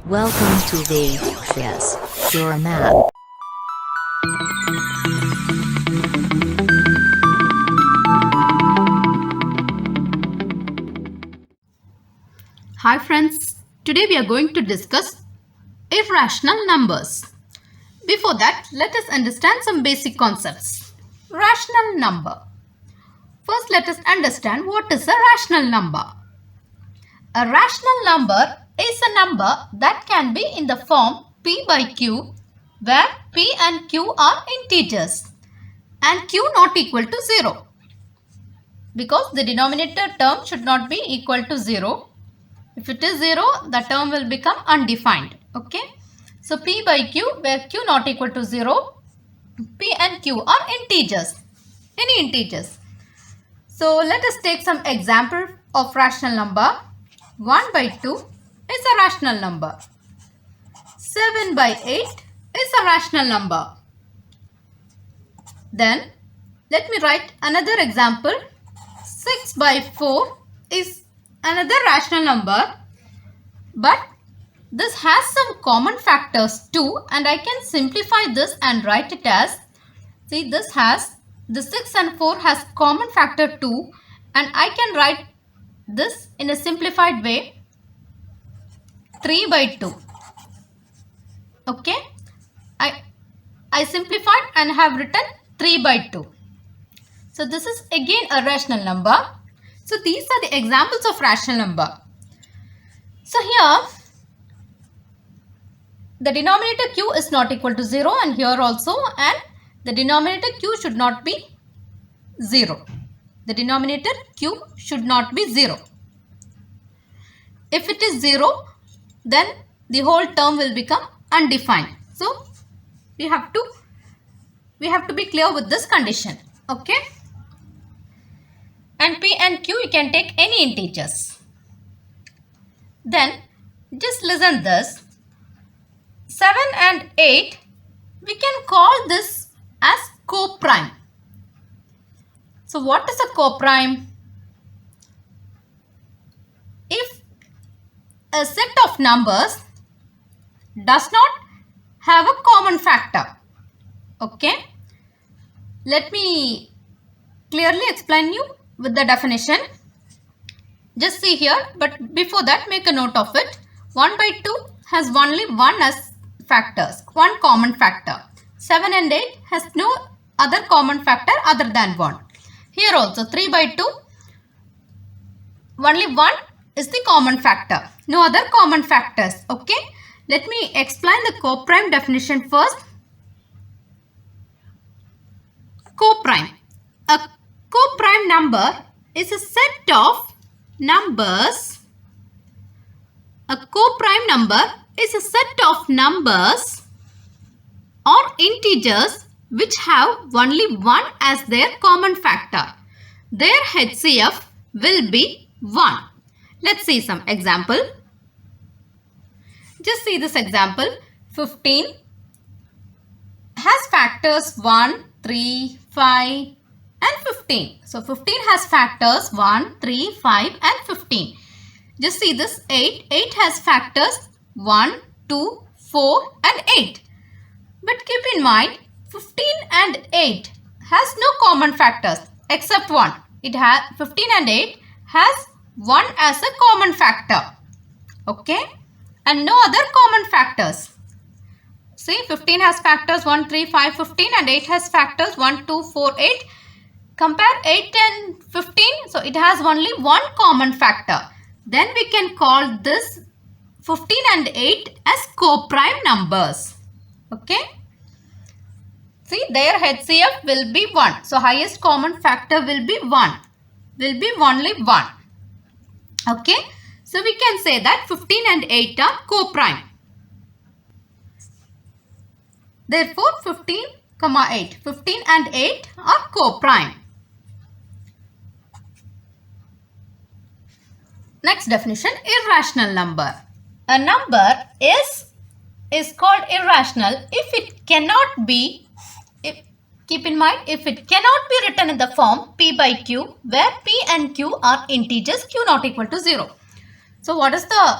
Welcome to Vegas, your map. Hi friends, today we are going to discuss irrational numbers. Before that, let us understand some basic concepts. Rational number. First, let us understand what is a rational number. A rational number is a number that can be in the form p by q, where p and q are integers and q not equal to 0. Because the denominator term should not be equal to 0. If it is 0, the term will become undefined. Okay. So p by q, where q not equal to 0, p and q are integers. Any integers. So let us take some example of rational number. 1 by 2 is a rational number. 7 by 8 is a rational number. Then let me write another example. 6 by 4 is another rational number, but this has some common factors too, and I can simplify this and write it as, see, this has the 6 and 4 has common factor 2, and I can write this in a simplified way, 3 by 2. Okay, I simplified and have written 3 by 2. So this is again a rational number. So these are the examples of rational number. So here the denominator q is not equal to 0, and here also, and the denominator q should not be 0. The denominator q should not be 0. If it is 0, then the whole term will become undefined. So we have to be clear with this condition. Okay. And p and q, you can take any integers. Then just listen this. 7 and 8, we can call this as coprime. So what is a coprime? If a set of numbers does not have a common factor. Okay. Let me clearly explain you with the definition. Just see here, but before that make a note of it. 1 by 2 has only one as factors, one common factor. 7 and 8 has no other common factor other than 1. Here also 3 by 2, only 1 is the common factor, no other common factors. Okay, let me explain the coprime definition first. Coprime. A coprime number is a set of numbers. A coprime number is a set of numbers or integers which have only 1 as their common factor. Their HCF will be 1. Let's see some example. Just see this example. 15 has factors 1, 3, 5 and 15. So 15 has factors 1, 3, 5 and 15. Just see this 8. 8 has factors 1, 2, 4 and 8. But keep in mind, 15 and 8 has no common factors except 1. It has 15 and 8 has 1 as a common factor. Okay, and no other common factors. See, 15 has factors 1, 3, 5, 15 and 8 has factors 1, 2, 4, 8. Compare 8 and 15. So it has only one common factor. Then we can call this 15 and 8 as coprime numbers. Okay. See, their HCF will be 1. So highest common factor will be 1. Will be only 1. Okay. So we can say that 15 and 8 are coprime. Therefore 15, 8. 15 and 8 are coprime. Next definition, irrational number. A number is called irrational if it cannot be, keep in mind, if it cannot be written in the form p by q, where p and q are integers, q not equal to 0. So what is the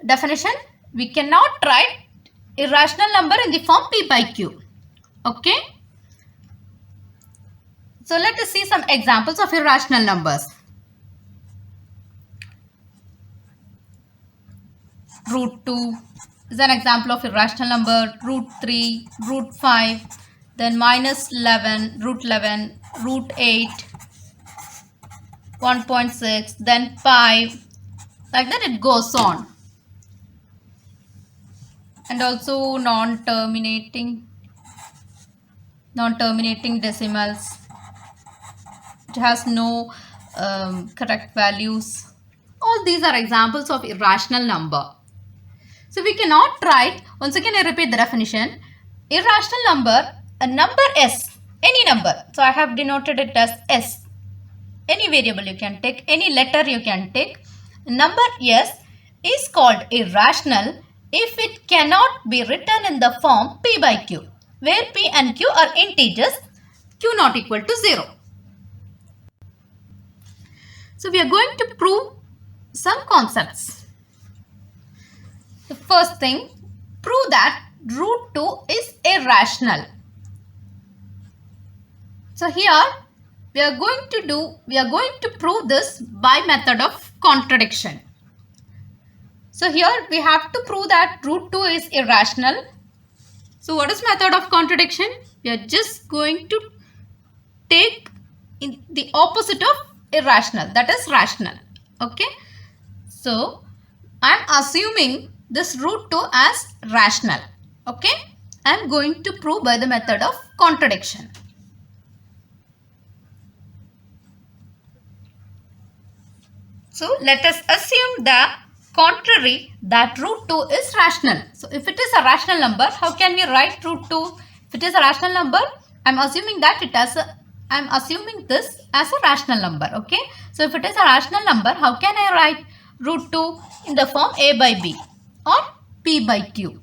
definition? we cannot write irrational number in the form p by q. Okay. So let us see some examples of irrational numbers. Root 2 is an example of irrational number. Root 3, root 5, then minus 11, root 11, root 8, 1.6, then 5. Like that it goes on. And also non-terminating decimals. It has no correct values. All these are examples of irrational number. So we cannot write, once again I repeat the definition, irrational number, a number s, any number. So I have denoted it as s. Any variable you can take, any letter you can take. Number s is called irrational if it cannot be written in the form p by q, where p and q are integers, q not equal to 0. So we are going to prove some concepts. The first thing, prove that root 2 is irrational. So here we are going to prove this by method of contradiction. So here we have to prove that root 2 is irrational. So what is method of contradiction? We are just going to take in the opposite of irrational, that is rational. Okay. So I am assuming this root 2 as rational. Okay. I am going to prove by the method of contradiction. So let us assume the contrary, that root 2 is rational. So if it is a rational number, how can we write root 2? If it is a rational number, I am assuming this as a rational number. Okay. So if it is a rational number, how can I write root 2 in the form a by b or p by q?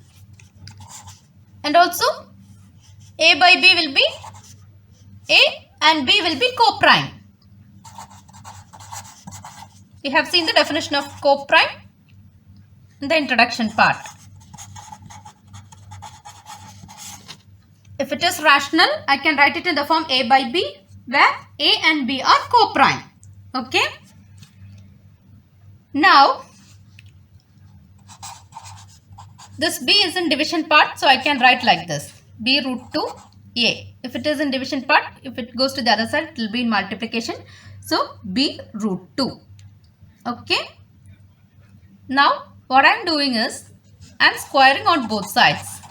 And also a by b will be a and b will be co-prime. We have seen the definition of co-prime in the introduction part. If it is rational, I can write it in the form a by b, where a and b are co-prime. Okay. Now, this b is in division part, so I can write like this. B root 2 a. If it is in division part, if it goes to the other side, it will be in multiplication. So, b root 2. Okay. Now, what I am doing is, I am squaring on both sides.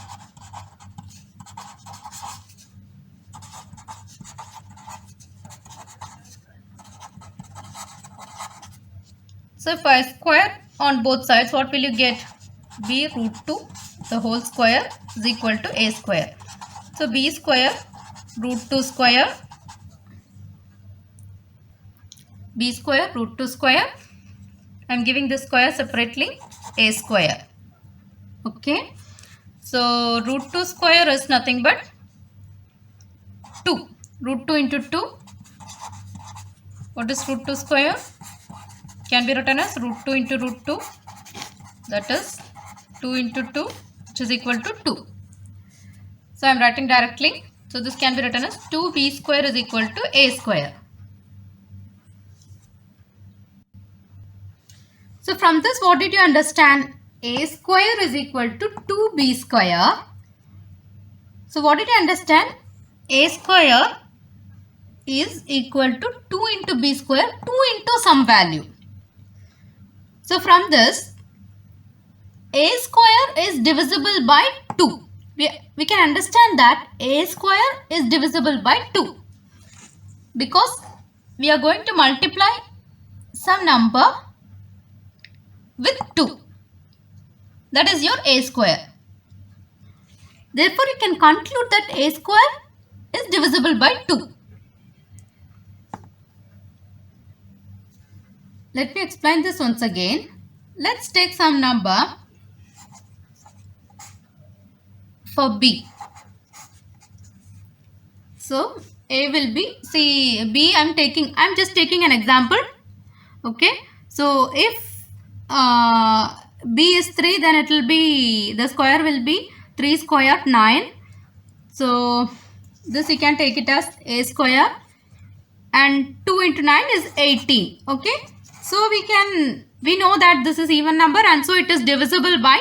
So, if I square on both sides, what will you get? B root 2, the whole square is equal to a square. So, b square root 2 square, b square root 2 square. I am giving this square separately, a square. Okay. So, root 2 square is nothing but 2. Root 2 into 2. What is root 2 square? Can be written as root 2 into root 2. That is 2 into 2, which is equal to 2. So, I am writing directly. So, this can be written as 2b square is equal to a square. So, from this, what did you understand? A square is equal to 2b square. So, what did you understand? A square is equal to 2 into b square, 2 into some value. So, from this, a square is divisible by 2. We can understand that a square is divisible by 2 because we are going to multiply some number with 2. That is your a square. Therefore, you can conclude that a square is divisible by 2. Let me explain this once again. Let's take some number for b. So, a will be, see, b I'm just taking an example. Okay. So, if b is 3, then it will be, the square will be 3 square 9. So this you can take it as a square, and 2 into 9 is 18. Okay, so we know that this is even number, and so it is divisible by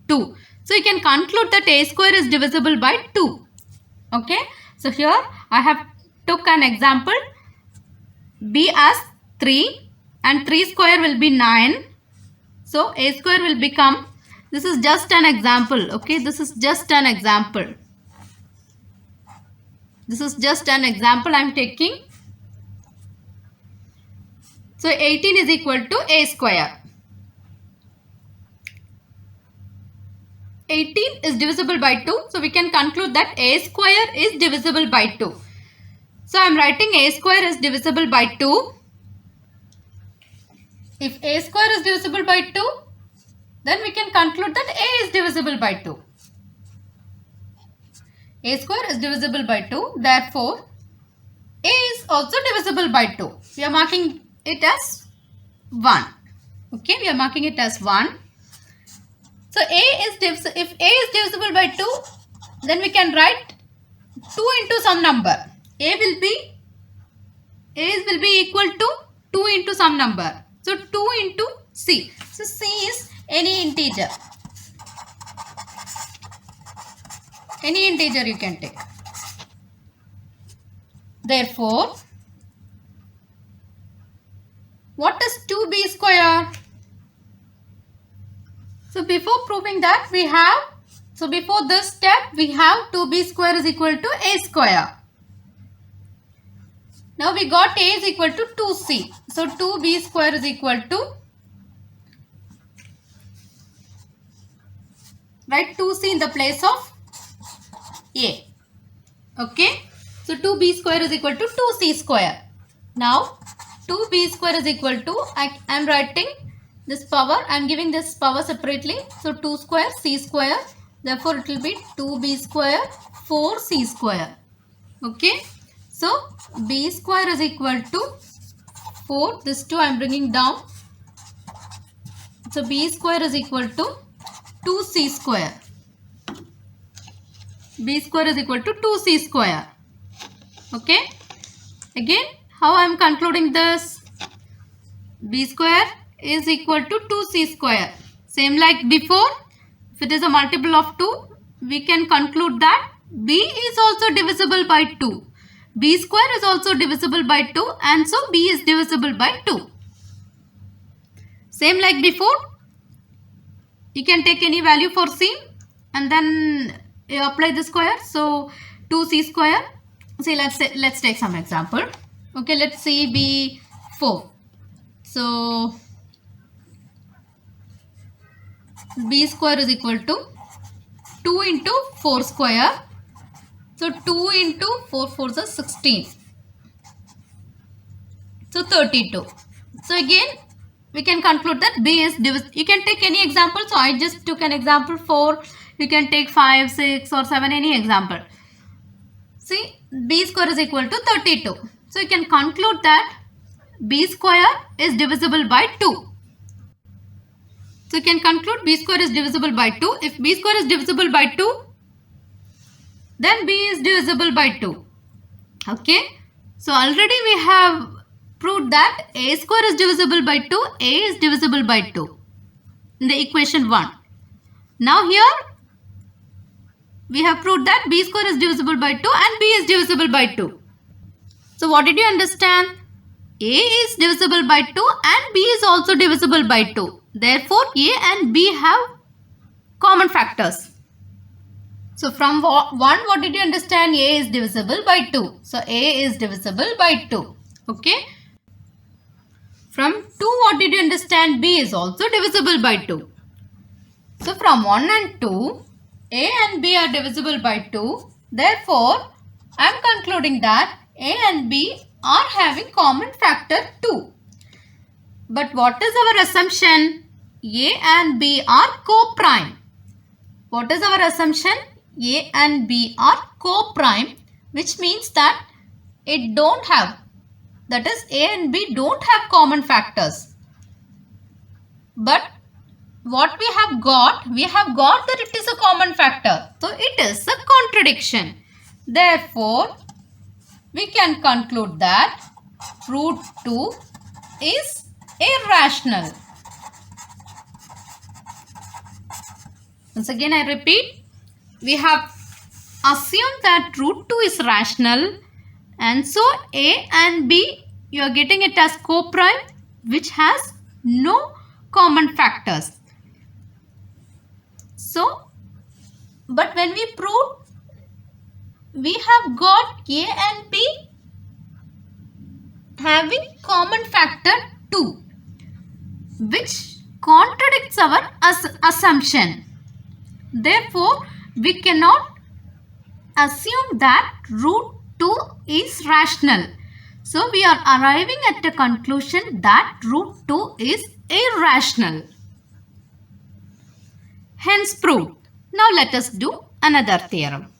2. So you can conclude that a square is divisible by 2. Okay, so here I have took an example, b as 3 and 3 square will be 9. So a square will become, this is just an example. Okay, this is just an example. This is just an example I am taking. So 18 is equal to a square. 18 is divisible by 2. So we can conclude that a square is divisible by 2. So I am writing a square is divisible by 2. If a square is divisible by 2, then we can conclude that a is divisible by 2. A square is divisible by 2. Therefore, a is also divisible by 2. We are marking it as 1. Okay, we are marking it as 1. So if a is divisible by 2, then we can write 2 into some number. A will be equal to 2 into some number. So 2 into c. So c is any integer. Any integer you can take. Therefore, what is 2b square? So before proving that we have, so before this step we have 2b square is equal to a square. Now we got a is equal to 2c. So 2b square is equal to, write 2c in the place of a. Okay. So 2b square is equal to 2c square. Now 2b square is equal to, I am writing this power, I am giving this power separately. So 2 square c square. Therefore it will be 2b square 4c square. Okay. So b square is equal to 4. This 2 I am bringing down. So b square is equal to 2c square. B square is equal to 2c square. Okay. Again, how I am concluding this? B square is equal to 2c square. Same like before. If it is a multiple of 2, we can conclude that b is also divisible by 2. B square is also divisible by 2, and so b is divisible by 2. Same like before. You can take any value for c and then you apply the square. So 2c square. See, let's take some example. Okay, let's see b4. So b square is equal to 2 into 4 square. So 2 into 4 4 is 16. So 32. So again we can conclude that b is divisible. You can take any example. So I just took an example 4. You can take 5, 6 or 7, any example. See, b square is equal to 32. So you can conclude that b square is divisible by 2. So you can conclude b square is divisible by 2. If b square is divisible by 2, then b is divisible by 2. Okay. So already we have proved that a square is divisible by 2, a is divisible by 2 in the equation 1. Now here we have proved that b square is divisible by 2 and b is divisible by 2. So what did you understand? A is divisible by 2 and b is also divisible by 2. Therefore, a and b have common factors. So from 1, what did you understand? A is divisible by 2. So a is divisible by 2. Okay. From 2, what did you understand? B is also divisible by 2. So from 1 and 2, a and b are divisible by 2. Therefore, I am concluding that a and b are having common factor 2. But what is our assumption? A and b are co-prime. What is our assumption? A and b are co-prime, which means that it don't have, that is A and B don't have common factors. But what we have got that it is a common factor. So it is a contradiction. Therefore, we can conclude that root 2 is irrational. Once again I repeat, we have assumed that root 2 is rational, and so A and B you are getting it as co-prime which has no common factors. So, but when we prove, we have got A and B having common factor 2, which contradicts our assumption. Therefore, we cannot assume that root 2 is rational. So, we are arriving at a conclusion that root 2 is irrational. Hence proved. Now let us do another theorem.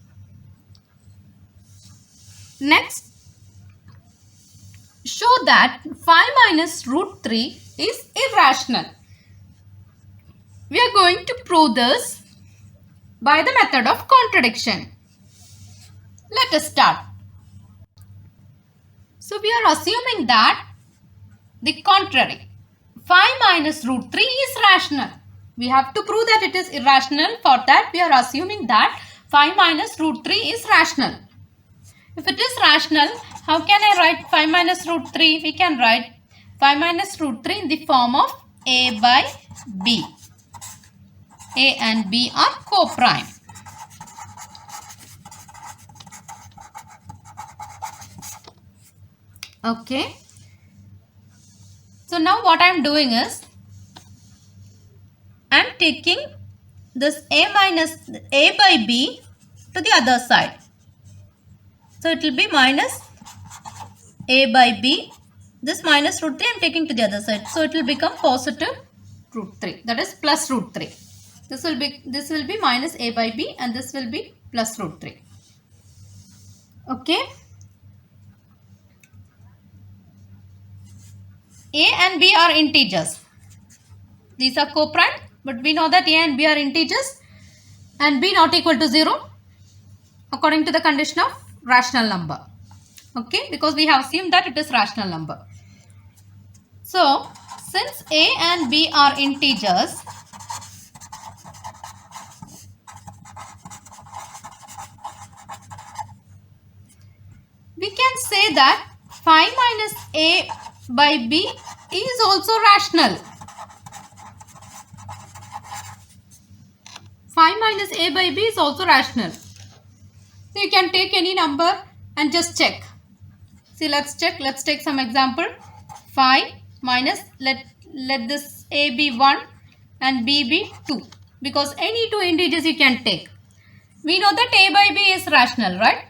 Next, show that 5 minus root 3 is irrational. We are going to prove this by the method of contradiction. Let us start. So we are assuming that the contrary, 5 minus root 3 is rational. We have to prove that it is irrational. For that, we are assuming that 5 minus root 3 is rational. If it is rational, how can I write 5 minus root 3? We can write 5 minus root 3 in the form of A by B. A and B are co-prime. Okay. So now what I am doing is, I am taking this A by B to the other side. So it will be minus A by B. This minus root 3 I am taking to the other side. So it will become positive root 3. That is plus root 3. This will be minus A by B and this will be plus root 3. Okay. A and B are integers. These are co-prime, but we know that A and B are integers and B not equal to 0 according to the condition of rational number. Okay, because we have assumed that it is rational number. So, since A and B are integers, we can say that 5 minus A by B is also rational. 5 minus A by B is also rational. So you can take any number and just check. See, let's check. Let's take some example. 5 minus, let this A be 1 and B be 2. Because any two integers you can take. We know that A by B is rational, right?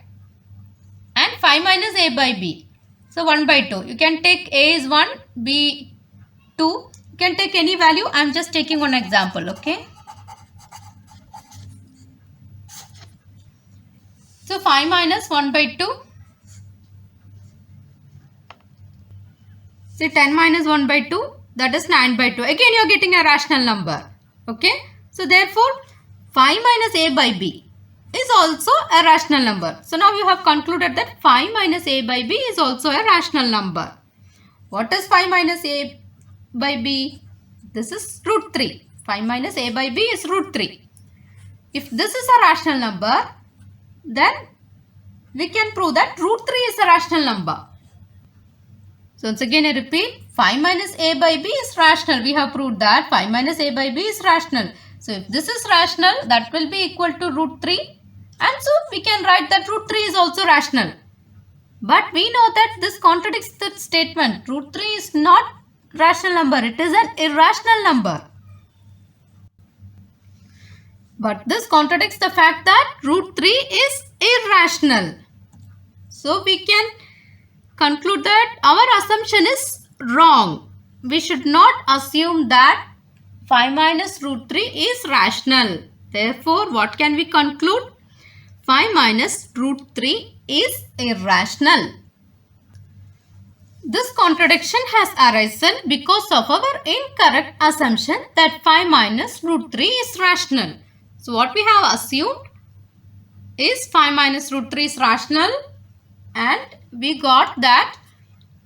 And 5 minus A by B. So 1 by 2. You can take A is 1, B 2. You can take any value. I am just taking one example. Okay. So 5 minus 1 by 2. So 10 minus 1 by 2. That is 9 by 2. Again you are getting a rational number. Okay. So therefore 5 minus A by B is also a rational number. So now you have concluded that 5 minus A by B is also a rational number. What is 5 minus A by B? This is root 3. 5 minus A by B is root 3. If this is a rational number, then we can prove that root 3 is a rational number. So once again I repeat, 5 minus A by B is rational. We have proved that 5 minus A by B is rational. So if this is rational, that will be equal to root 3. And so we can write that root 3 is also rational. But we know that this contradicts the statement. Root 3 is not rational number. It is an irrational number. But this contradicts the fact that root 3 is irrational. So we can conclude that our assumption is wrong. We should not assume that 5 minus root 3 is rational. Therefore, what can we conclude? 5 minus root 3 is irrational. This contradiction has arisen because of our incorrect assumption that 5 minus root 3 is rational. So what we have assumed is 5 minus root 3 is rational, and we got that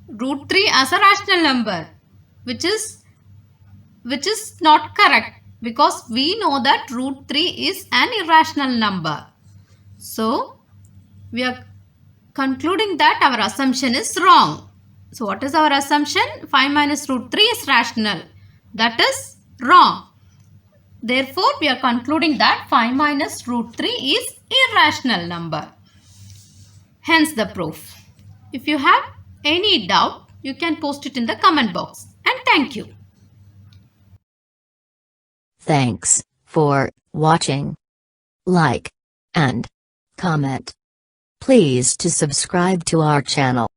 root 3 as a rational number, which is not correct, because we know that root 3 is an irrational number. So we are concluding that our assumption is wrong. So what is our assumption? 5 minus root 3 is rational. That is wrong. Therefore, we are concluding that 5 minus root 3 is irrational number. Hence the proof. If you have any doubt, you can post it in the comment box. And thank you. Thanks for watching. Like and comment. Please to subscribe to our channel.